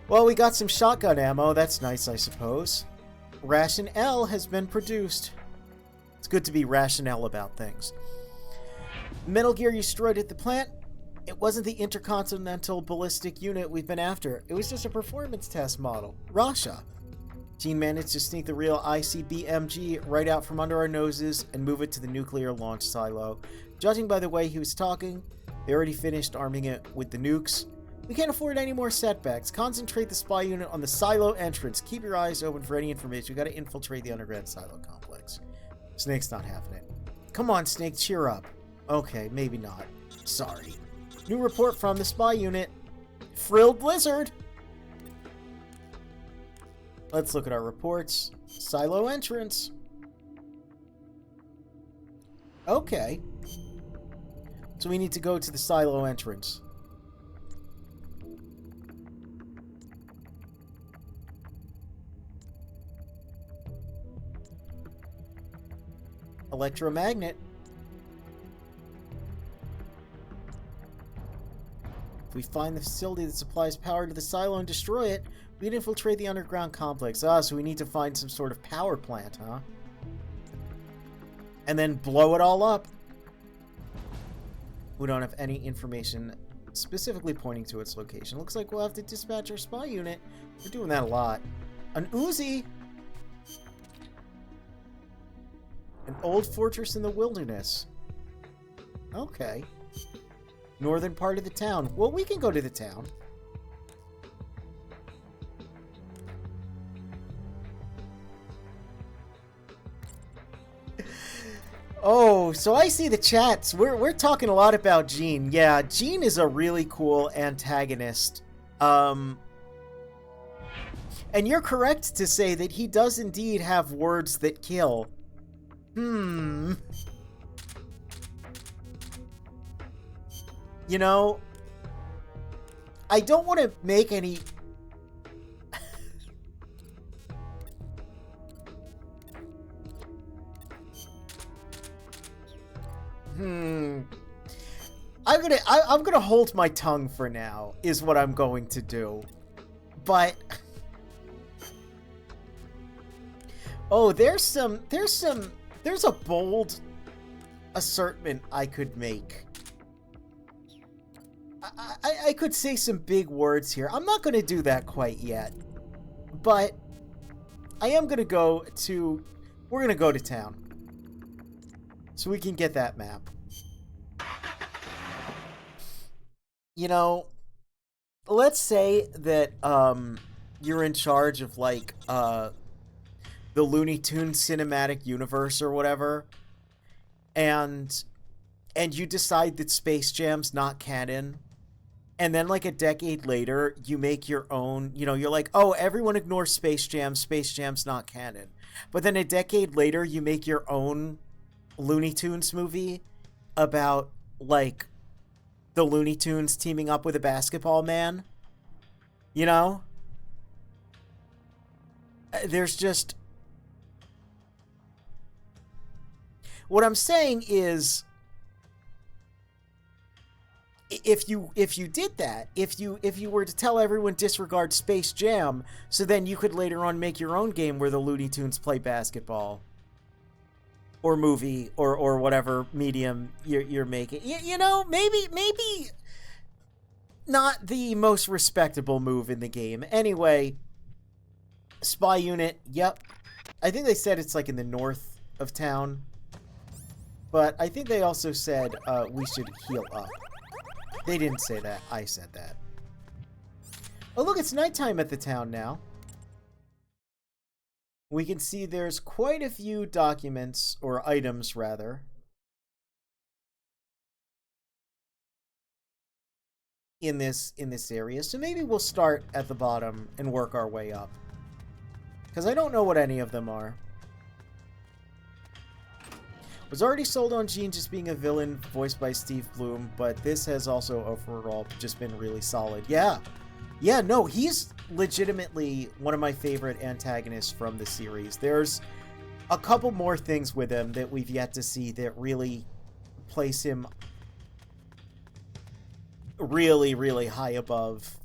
Well, we got some shotgun ammo. That's nice, I suppose. Ration L has been produced. It's good to be rationale about things. Metal Gear you destroyed at the plant. It wasn't the intercontinental ballistic unit we've been after. It was just a performance test model. Rasha. Gene managed to sneak the real ICBMG right out from under our noses and move it to the nuclear launch silo. Judging by the way he was talking, they already finished arming it with the nukes. We can't afford any more setbacks. Concentrate the spy unit on the silo entrance. Keep your eyes open for any information. We gotta infiltrate the underground silo complex. Snake's not having it. Come on, Snake, cheer up. Okay, maybe not. Sorry. New report from the spy unit. Frilled Blizzard! Let's look at our reports. Silo entrance. Okay. So we need to go to the silo entrance. Electromagnet. If we find the facility that supplies power to the silo and destroy it, we'd infiltrate the underground complex. Ah, so we need to find some sort of power plant, huh? And then blow it all up. We don't have any information specifically pointing to its location. Looks like we'll have to dispatch our spy unit. We're doing that a lot. An Uzi! An old fortress in the wilderness. Okay. Northern part of the town. Well, we can go to the town. Oh, so I see the chats. We're talking a lot about Gene. Yeah, Gene is a really cool antagonist. And you're correct to say that he does indeed have words that kill. You know, I don't want to make any... I'm gonna hold my tongue for now, is what I'm going to do. But... Oh, there's a bold assertment I could make. I could say some big words here. I'm not going to do that quite yet. But I am going to go to... We're going to go to town. So we can get that map. You know, let's say that you're in charge of, like, the Looney Tunes cinematic universe or whatever, and you decide that Space Jam's not canon, and then like a decade later you make your own, you know, you're like, oh, everyone ignores Space Jam's not canon. But then a decade later you make your own Looney Tunes movie about like the Looney Tunes teaming up with a basketball man. You know? There's just... What I'm saying is, if you did that, if you were to tell everyone disregard Space Jam, so then you could later on make your own game where the Looney Tunes play basketball, or movie, or whatever medium you're making. You know, maybe not the most respectable move in the game. Anyway, spy unit. Yep, I think they said it's like in the north of town. But I think they also said we should heal up. They didn't say that. I said that. Oh, look, it's nighttime at the town now. We can see there's quite a few documents, or items, rather, in this area. So maybe we'll start at the bottom and work our way up. Because I don't know what any of them are. Was already sold on Gene just being a villain voiced by Steve Bloom, but this has also overall just been really solid. Yeah, no, he's legitimately one of my favorite antagonists from the series. There's a couple more things with him that we've yet to see that really place him really, really high above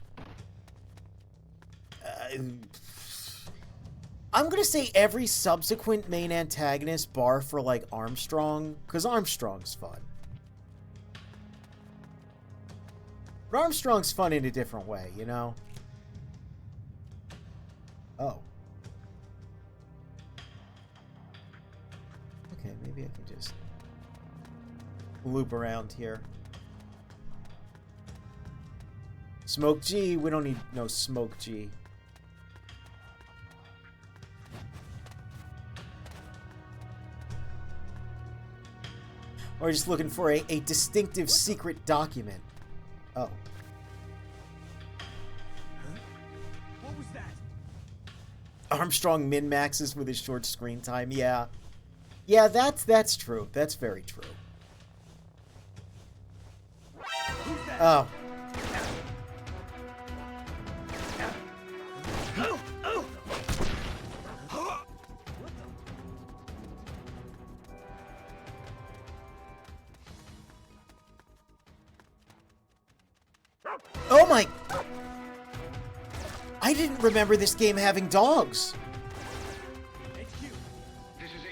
I'm gonna say every subsequent main antagonist, bar for, like, Armstrong, because Armstrong's fun. But Armstrong's fun in a different way, you know? Oh. Okay, maybe I can just loop around here. Smoke G, we don't need no Smoke G. Or just looking for a distinctive secret document. Oh. What was that? Armstrong min-maxes with his short screen time, yeah. Yeah, that's true. That's very true. Oh. Oh my... I didn't remember this game having dogs.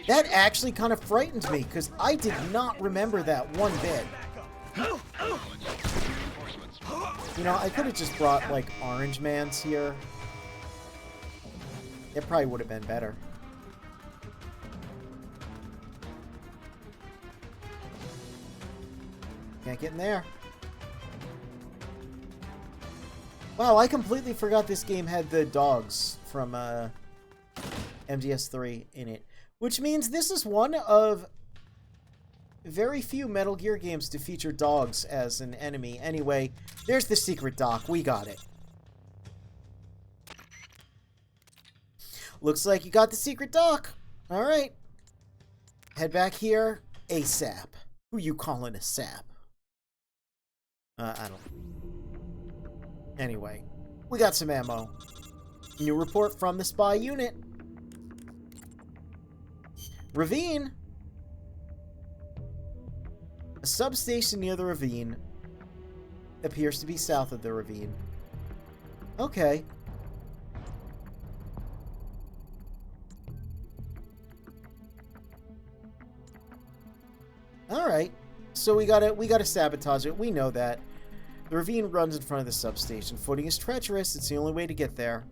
That actually kind of frightened me, because I did not remember that one bit. You know, I could have just brought, like, Orange Mans here. It probably would have been better. Can't get in there. Wow, I completely forgot this game had the dogs from MGS3 in it. Which means this is one of very few Metal Gear games to feature dogs as an enemy. Anyway, there's the secret dock. We got it. Looks like you got the secret dock. Alright. Head back here. ASAP. Who you calling a sap? I don't... Anyway, we got some ammo. New report from the spy unit. Ravine. A substation near the ravine. Appears to be south of the ravine. Okay. Alright. So we gotta sabotage it. We know that. The ravine runs in front of the substation. Footing is treacherous. It's the only way to get there.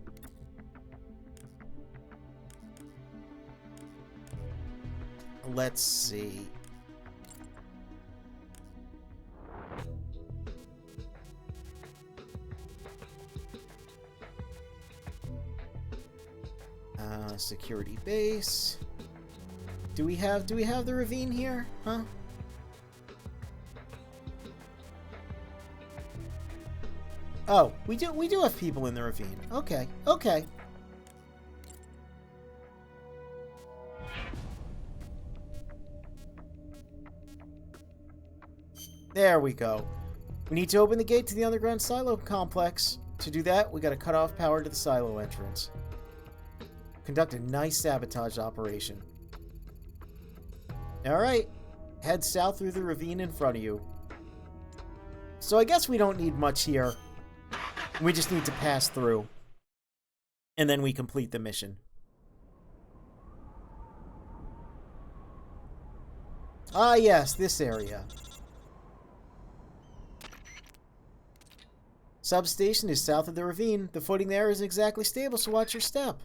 Let's see. Security base. Do we have the ravine here? Huh? Oh, we do have people in the ravine. Okay, okay. There we go. We need to open the gate to the underground silo complex. To do that, we gotta cut off power to the silo entrance. Conduct a nice sabotage operation. Alright. Head south through the ravine in front of you. So I guess we don't need much here. We just need to pass through. And then we complete the mission. Ah, yes, this area. Substation is south of the ravine. The footing there isn't exactly stable, so watch your step.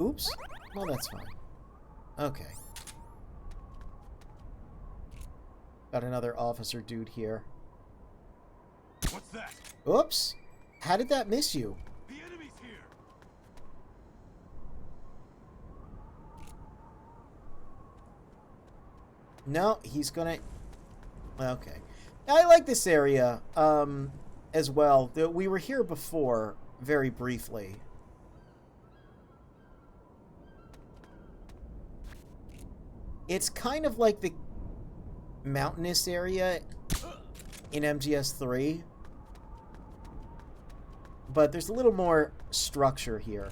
Oops. Well, that's fine. Okay. Got another officer dude here. What's that? Oops. How did that miss you? The enemy's here. No, he's gonna... Okay. I like this area, as well. We were here before, very briefly. It's kind of like the mountainous area in MGS3. But there's a little more structure here.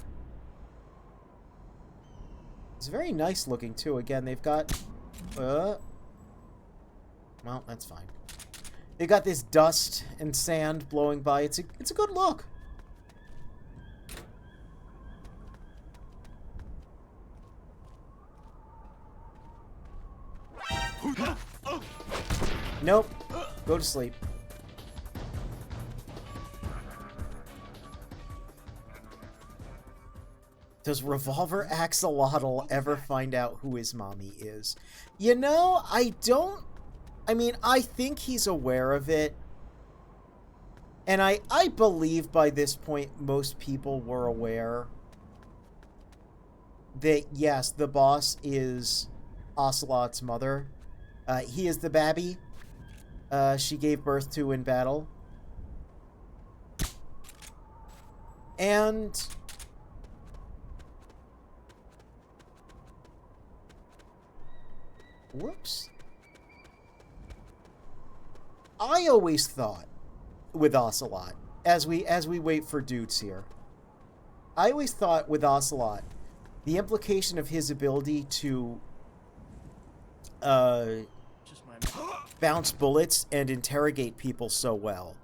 It's very nice looking, too. Again, they've got... Well, that's fine. They got this dust and sand blowing by. It's a good look. Nope. Go to sleep. Does Revolver Axolotl ever find out who his mommy is? You know, I don't... I mean, I think he's aware of it. And I believe by this point most people were aware that, yes, the boss is Ocelot's mother. He is the babby she gave birth to in battle. And... Whoops. I always thought with Ocelot, as we wait for dudes here, I always thought with Ocelot, the implication of his ability to bounce bullets and interrogate people so well,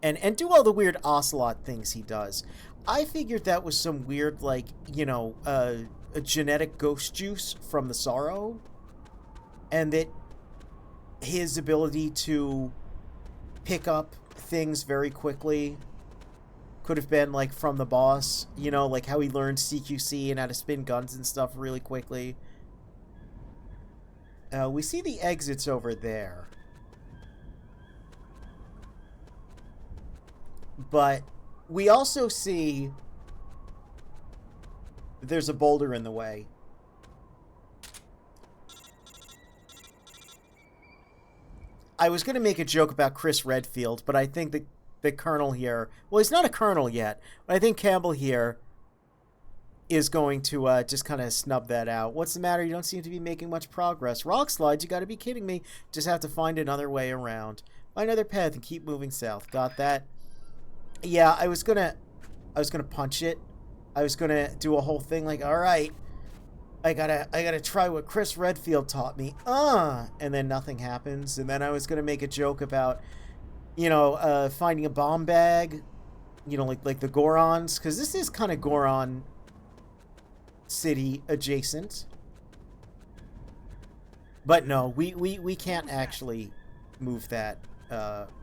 and do all the weird Ocelot things he does, I figured that was some weird, like, you know, a genetic ghost juice from the Sorrow, and that his ability to pick up things very quickly could have been, like, from the boss. You know, like how he learned CQC and how to spin guns and stuff really quickly. We see the exits over there. But we also see there's a boulder in the way. I was going to make a joke about Chris Redfield, but I think that the Colonel here... Well, he's not a Colonel yet, but I think Campbell here is going to just kind of snub that out. What's the matter? You don't seem to be making much progress. Rock slides? You got to be kidding me. Just have to find another way around. Find another path and keep moving south. Got that? Yeah, I was gonna punch it. I was gonna do a whole thing like, all right, I gotta try what Chris Redfield taught me. And then nothing happens. And then I was gonna make a joke about, you know, finding a bomb bag, you know, like the Gorons, because this is kind of Goron City adjacent. But no, we can't actually move that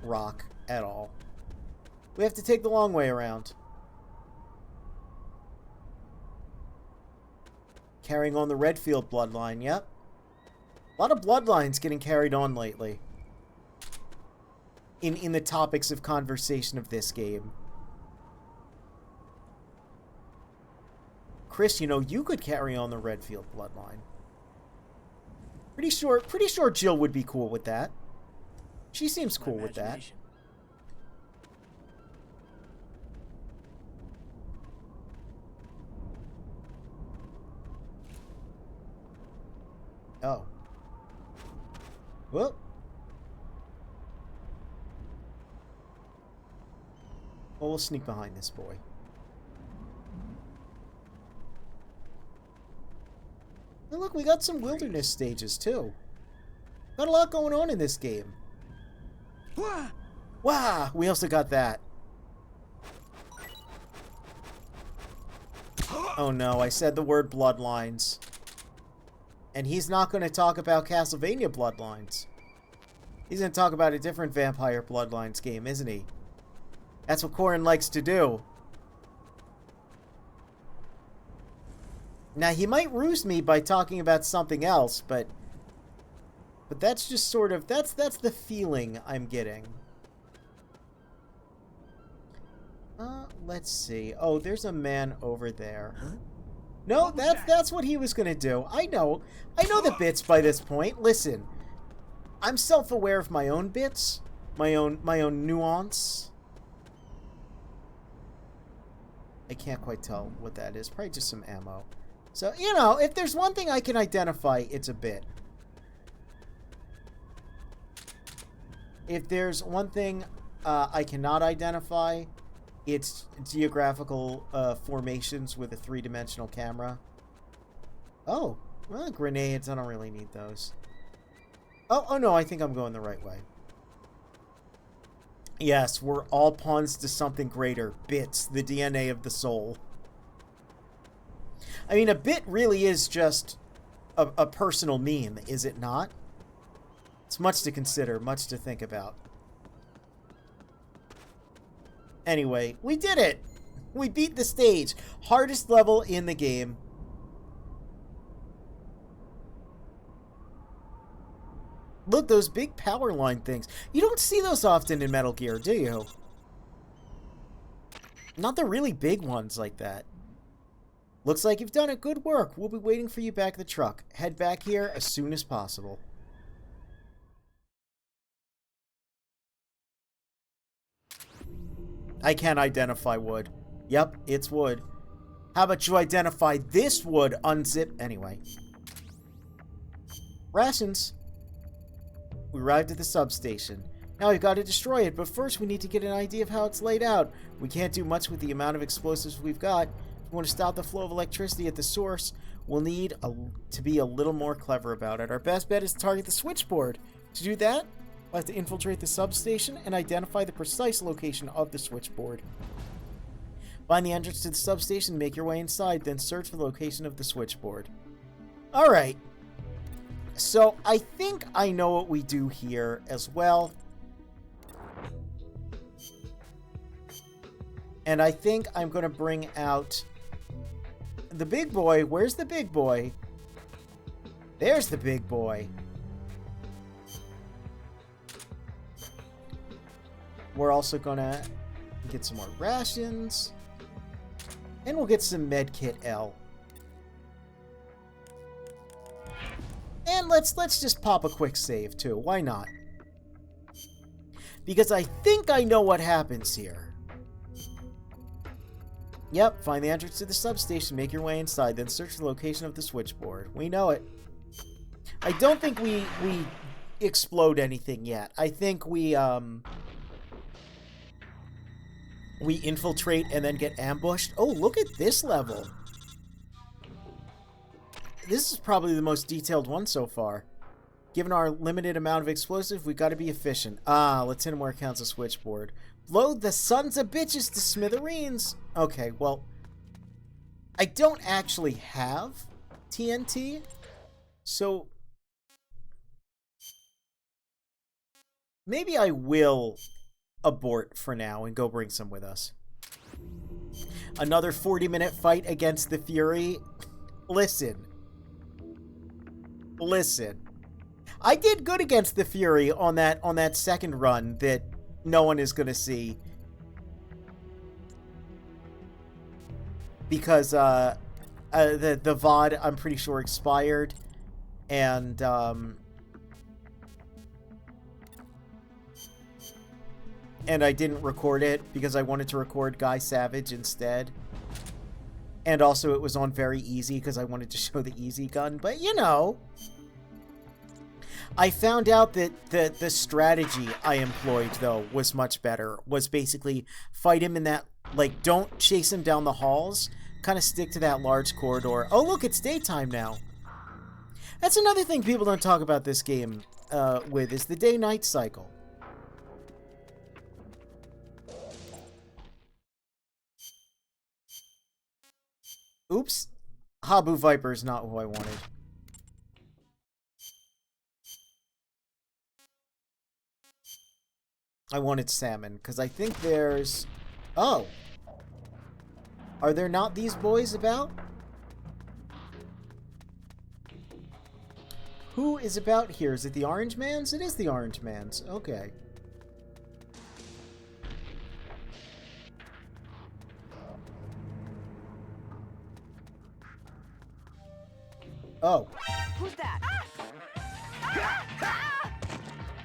rock at all. We have to take the long way around. Carrying on the Redfield bloodline, yep. A lot of bloodlines getting carried on lately. In the topics of conversation of this game. Chris, you know, you could carry on the Redfield bloodline. Pretty sure Jill would be cool with that. She seems cool with that. Oh. Well. Well, we'll sneak behind this boy. And look, we got some wilderness stages, too. Got a lot going on in this game. Wow! We also got that. Oh no, I said the word bloodlines. And he's not going to talk about Castlevania Bloodlines. He's going to talk about a different Vampire Bloodlines game, isn't he? That's what Corin likes to do. Now, he might ruse me by talking about something else, but that's just sort of... That's the feeling I'm getting. Let's see. Oh, there's a man over there. Huh? No, that's what he was gonna do. I know the bits by this point. Listen, I'm self-aware of my own bits, my own nuance. I can't quite tell what that is. Probably just some ammo. So, you know, if there's one thing I can identify, it's a bit. If there's one thing I cannot identify, it's geographical formations with a three-dimensional camera. Oh, well, grenades. I don't really need those. Oh no, I think I'm going the right way. Yes, we're all pawns to something greater. Bits, the DNA of the soul. I mean, a bit really is just a personal meme, is it not? It's much to consider, much to think about. Anyway, we did it! We beat the stage. Hardest level in the game. Look, those big power line things. You don't see those often in Metal Gear, do you? Not the really big ones like that. Looks like you've done it. Good work. We'll be waiting for you back at the truck. Head back here as soon as possible. I can't identify wood. Yep, it's wood. How about you identify this wood? Unzip. Anyway. Rations. We arrived at the substation. Now we've got to destroy it, but first we need to get an idea of how it's laid out. We can't do much with the amount of explosives we've got. If we want to stop the flow of electricity at the source, we'll need to be a little more clever about it. Our best bet is to target the switchboard. To do that, we'll have to infiltrate the substation and identify the precise location of the switchboard. Find the entrance to the substation, make your way inside, then search for the location of the switchboard. Alright. So, I think I know what we do here as well. And I think I'm going to bring out the big boy. Where's the big boy? There's the big boy. We're also going to get some more rations. And we'll get some Medkit L. And let's just pop a quick save too. Why not? Because I think I know what happens here. Yep, find the entrance to the substation, make your way inside, then search the location of the switchboard. We know it. I don't think we explode anything yet. I think we infiltrate and then get ambushed. Oh, look at this level. This is probably the most detailed one so far. Given our limited amount of explosive, we've got to be efficient. Ah, let's hit him where it counts a switchboard. Blow the sons of bitches to smithereens. Okay, well, I don't actually have TNT, so maybe I will abort for now and go bring some with us. Another 40-minute fight against the Fury. Listen. I did good against the Fury on that second run that no one is going to see. Because the VOD, I'm pretty sure, expired. And I didn't record it because I wanted to record Guy Savage instead. And also it was on very easy because I wanted to show the easy gun. But, you know, I found out that the strategy I employed, though, was much better. Was basically fight him in that, like, don't chase him down the halls. Kind of stick to that large corridor. Oh, look, it's daytime now. That's another thing people don't talk about this game with, is the day-night cycle. Oops. Habu Viper is not who I wanted. I wanted salmon, because I think there's... Oh! Are there not these boys about? Who is about here? Is it the Orange Mans? It is the Orange Mans. Okay. Oh. Who's that?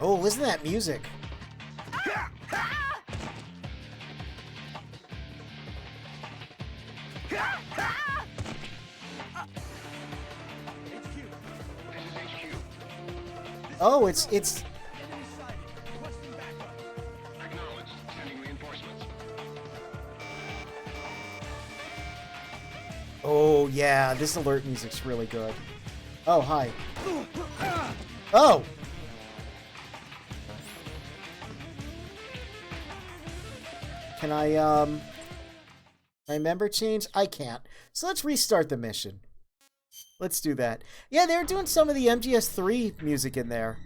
Oh, listen to that music. Oh, it's Enemy sighted. Requesting backup. Acknowledged. Sending reinforcements. Oh, yeah, this alert music's really good. Oh, hi. Oh! Can I member change? I can't. So let's restart the mission. Let's do that. Yeah, they're doing some of the MGS3 music in there.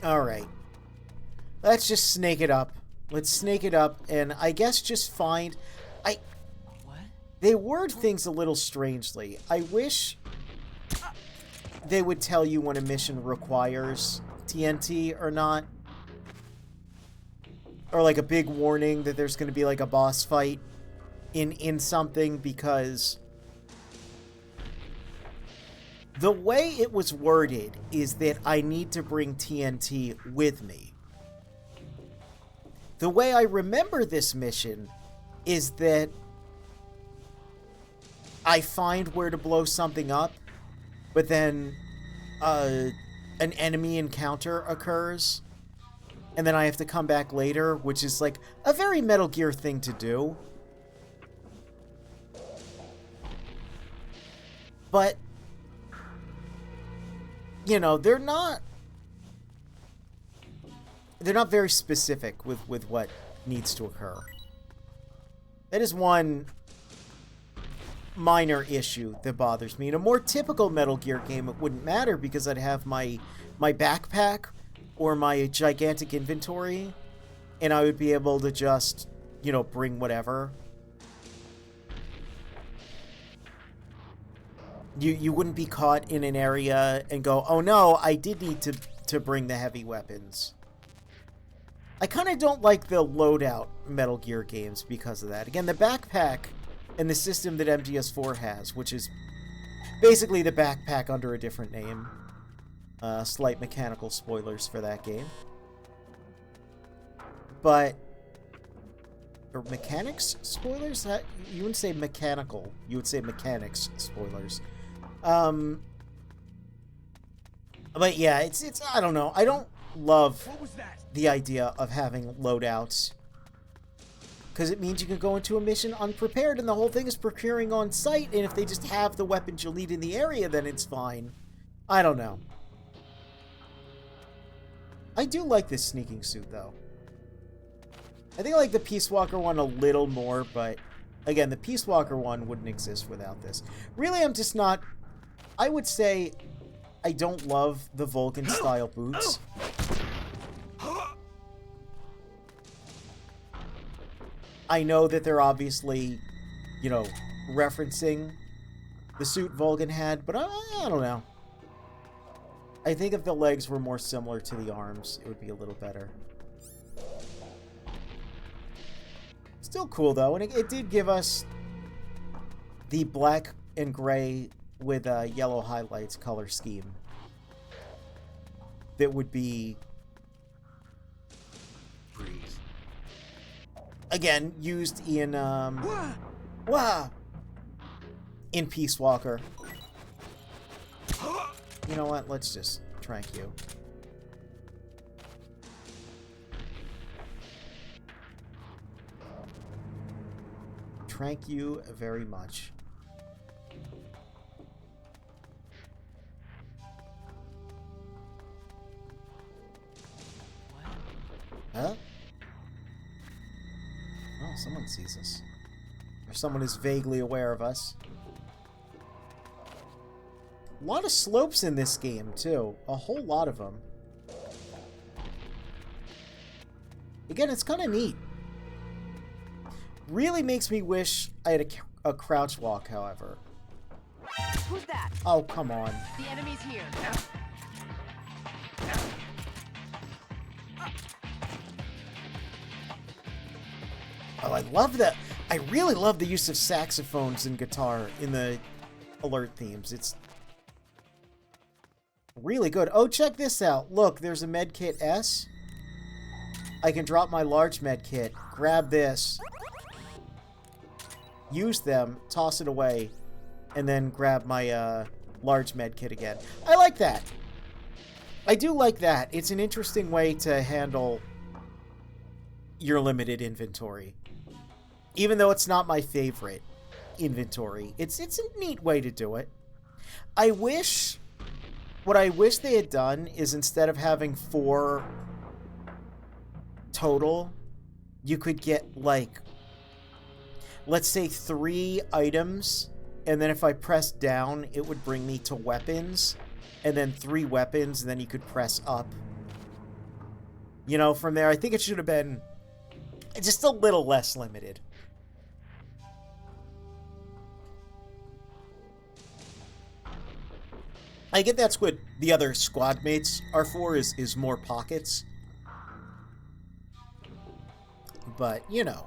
Alright. Let's just snake it up. Let's snake it up and I guess just find... What? They word things a little strangely. I wish they would tell you when a mission requires TNT or not. Or like a big warning that there's going to be like a boss fight in something, because the way it was worded is that I need to bring TNT with me. The way I remember this mission is that I find where to blow something up, but then an enemy encounter occurs, and then I have to come back later, which is like a very Metal Gear thing to do. But, you know, they're not very specific with what needs to occur. That is one minor issue that bothers me. In a more typical Metal Gear game, it wouldn't matter because I'd have my backpack or my gigantic inventory, and I would be able to just, you know, bring whatever. You wouldn't be caught in an area and go, oh no, I did need to bring the heavy weapons. I kind of don't like the loadout Metal Gear games because of that. Again, the backpack and the system that MGS4 has, which is basically the backpack under a different name. Slight mechanical spoilers for that game. But... Or mechanics spoilers? You wouldn't say mechanical. You would say mechanics spoilers. But yeah, it's I don't know. I don't love What was that? the idea of having loadouts, because it means you can go into a mission unprepared and the whole thing is procuring on site, and if they just have the weapons you'll need in the area, then it's fine. I don't know. I do like this sneaking suit, though. I think I like the Peace Walker one a little more, but again, the Peace Walker one wouldn't exist without this. Really, I'm just not... I would say I don't love the Vulcan-style boots. I know that they're obviously, you know, referencing the suit Vulcan had, but I don't know. I think if the legs were more similar to the arms, it would be a little better. Still cool, though, and it did give us the black and gray with yellow highlights color scheme that would be... Again, used in, in Peace Walker. You know what? Let's just trank you. Trank you very much. Huh? Oh, someone sees us. Or someone is vaguely aware of us. A lot of slopes in this game, too. A whole lot of them. Again, it's kind of neat. Really makes me wish I had a crouch walk, however. Who's that? Oh, come on. The enemy's here. Oh, I love that. I really love the use of saxophones and guitar in the alert themes. It's really good. Oh, check this out. Look, there's a medkit S. I can drop my large medkit, grab this, use them, toss it away, and then grab my large medkit again. I like that. I do like that. It's an interesting way to handle your limited inventory. Even though it's not my favorite inventory. It's a neat way to do it. What I wish they had done is instead of having 4 total, you could get, like, let's say 3 items, and then if I pressed down, it would bring me to weapons, and then 3 weapons, and then you could press up. You know, from there, I think it should have been just a little less limited. I get that's what the other squad mates are for, is more pockets. But, you know.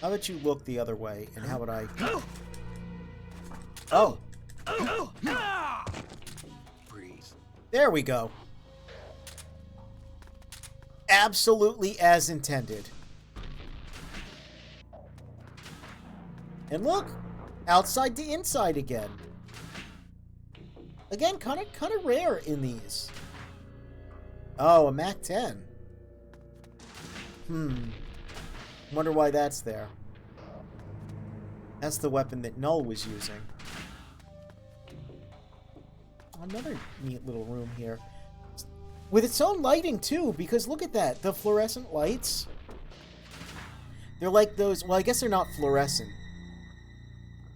How about you look the other way, and how about I... Oh! Freeze. There we go. Absolutely as intended. And look! Outside to inside again. Again, kind of rare in these. Oh, a MAC-10. Wonder why that's there. That's the weapon that Null was using. Another neat little room here. With its own lighting, too, because look at that. The fluorescent lights. They're like those... Well, I guess they're not fluorescent.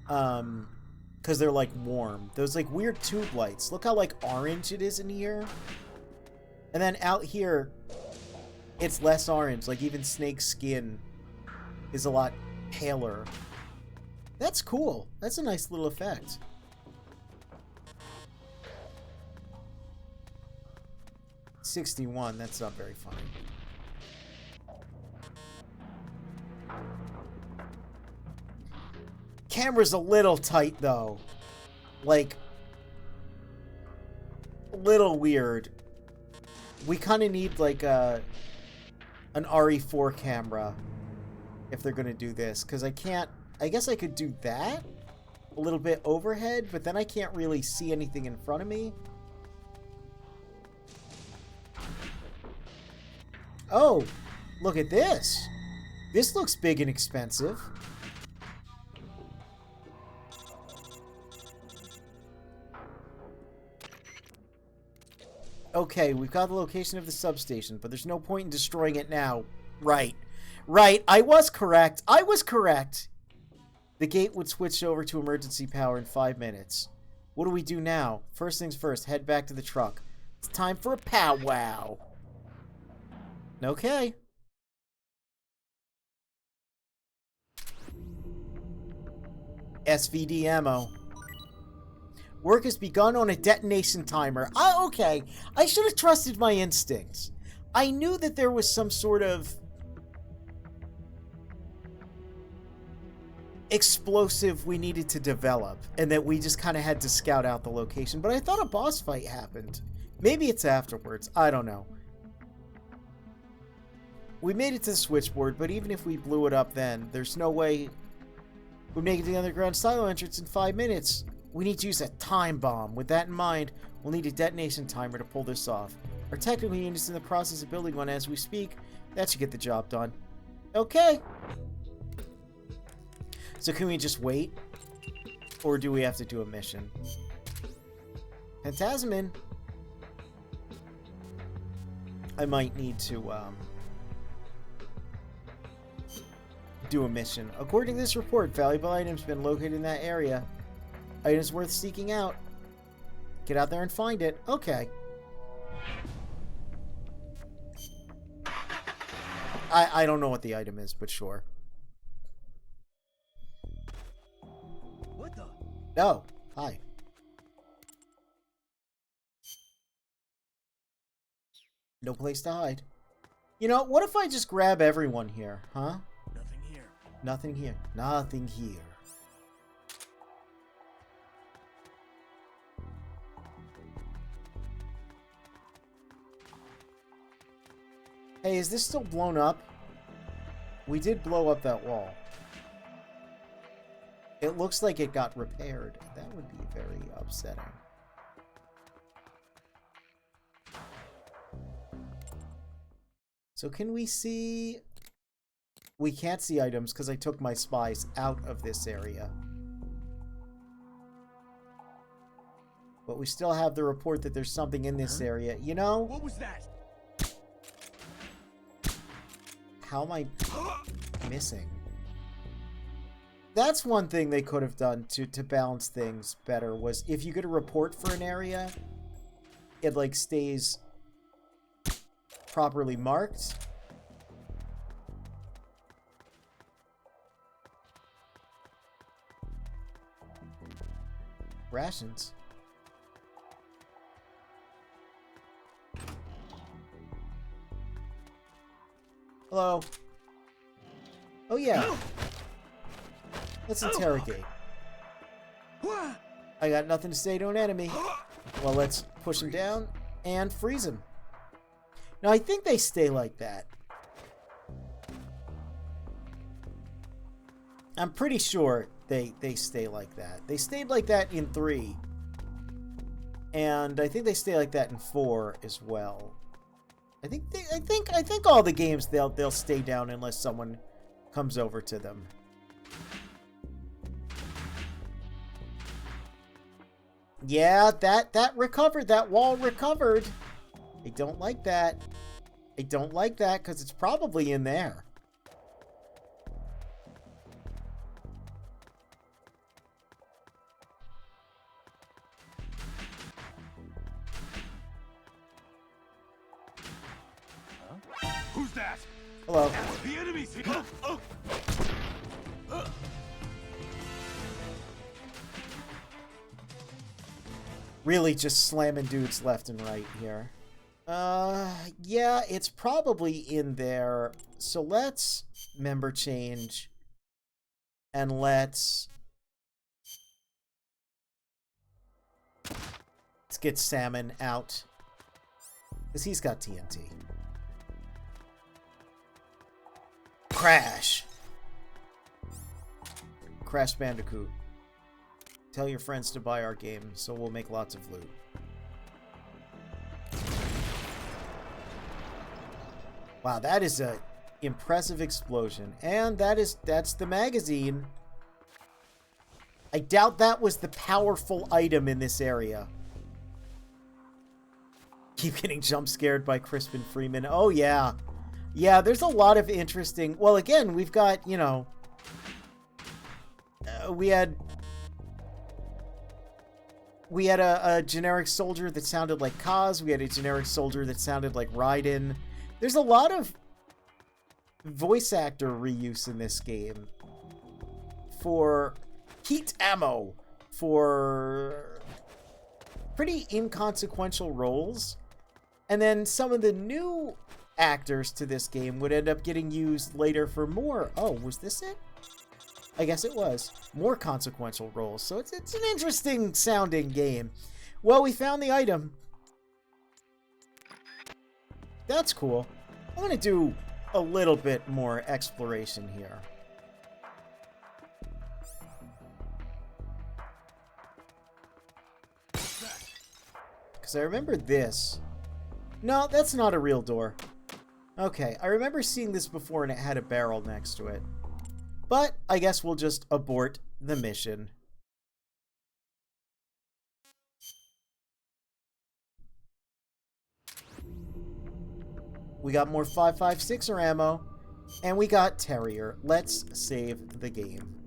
Because they're, like, warm. Those, like, weird tube lights. Look how, like, orange it is in here. And then out here, it's less orange. Like, even Snake's skin is a lot paler. That's cool. That's a nice little effect. $61. That's not very funny. Camera's a little tight, though. Like, a little weird. We kind of need, like, an RE4 camera if they're going to do this. Because I can't... I guess I could do that a little bit overhead, but then I can't really see anything in front of me. Oh, look at this. This looks big and expensive. Okay, we've got the location of the substation, but there's no point in destroying it now. Right. Right, I was correct. I was correct. The gate would switch over to emergency power in 5 minutes. What do we do now? First things first, head back to the truck. It's time for a powwow. Okay. SVD ammo. Work has begun on a detonation timer. Okay. I should have trusted my instincts. I knew that there was some sort of explosive we needed to develop, and that we just kind of had to scout out the location, but I thought a boss fight happened. Maybe it's afterwards. I don't know. We made it to the switchboard, but even if we blew it up then, there's no way we'd make it to the underground silo entrance in 5 minutes. We need to use a time bomb. With that in mind, we'll need a detonation timer to pull this off. Our technical unit is in the process of building one as we speak. That should get the job done. Okay. So can we just wait? Or do we have to do a mission? Phantasmin. I might need to, do a mission. According to this report, valuable items have been located in that area. Items worth seeking out. Get out there and find it. Okay. I don't know what the item is, but sure. What the? Oh, hi. No place to hide. You know, what if I just grab everyone here, huh? Nothing here. Nothing here. Nothing here. Hey, is this still blown up? We did blow up that wall. It looks like it got repaired. That would be very upsetting. So can we see... We can't see items because I took my spies out of this area. But we still have the report that there's something in this area. You know? What was that? How am I missing? That's one thing they could have done to balance things better, was if you get a report for an area, it like stays properly marked. Rations. Hello. Oh yeah. Let's interrogate. I got nothing to say to an enemy. Well, let's push him down and freeze him. Now, I think they stay like that. I'm pretty sure they stay like that. They stayed like that in 3. And I think they stay like that in 4 as well. I think all the games they'll stay down unless someone comes over to them. Yeah, that recovered. That wall recovered. I don't like that. I don't like that because it's probably in there. Who's that? Hello. The enemy's here. Really just slamming dudes left and right here. Yeah, it's probably in there. So let's member change. And let's get Salmon out. Because he's got TNT. Crash! Crash Bandicoot. Tell your friends to buy our game, so we'll make lots of loot. Wow, that is a impressive explosion. And that's the magazine. I doubt that was the powerful item in this area. Keep getting jump scared by Crispin Freeman. Oh, yeah. Yeah, there's a lot of interesting... Well, again, we've got, you know... We had a generic soldier that sounded like Kaz. We had a generic soldier that sounded like Raiden. There's a lot of voice actor reuse in this game. For heat ammo. For pretty inconsequential roles. And then some of the new actors to this game would end up getting used later for more... Oh, was this it? I guess it was. More consequential roles. So it's an interesting sounding game. Well, we found the item. That's cool. I'm going to do a little bit more exploration here. Because I remember this. No, that's not a real door. Okay, I remember seeing this before and it had a barrel next to it. But I guess we'll just abort the mission. We got more 5.56er ammo, and we got Terrier. Let's save the game.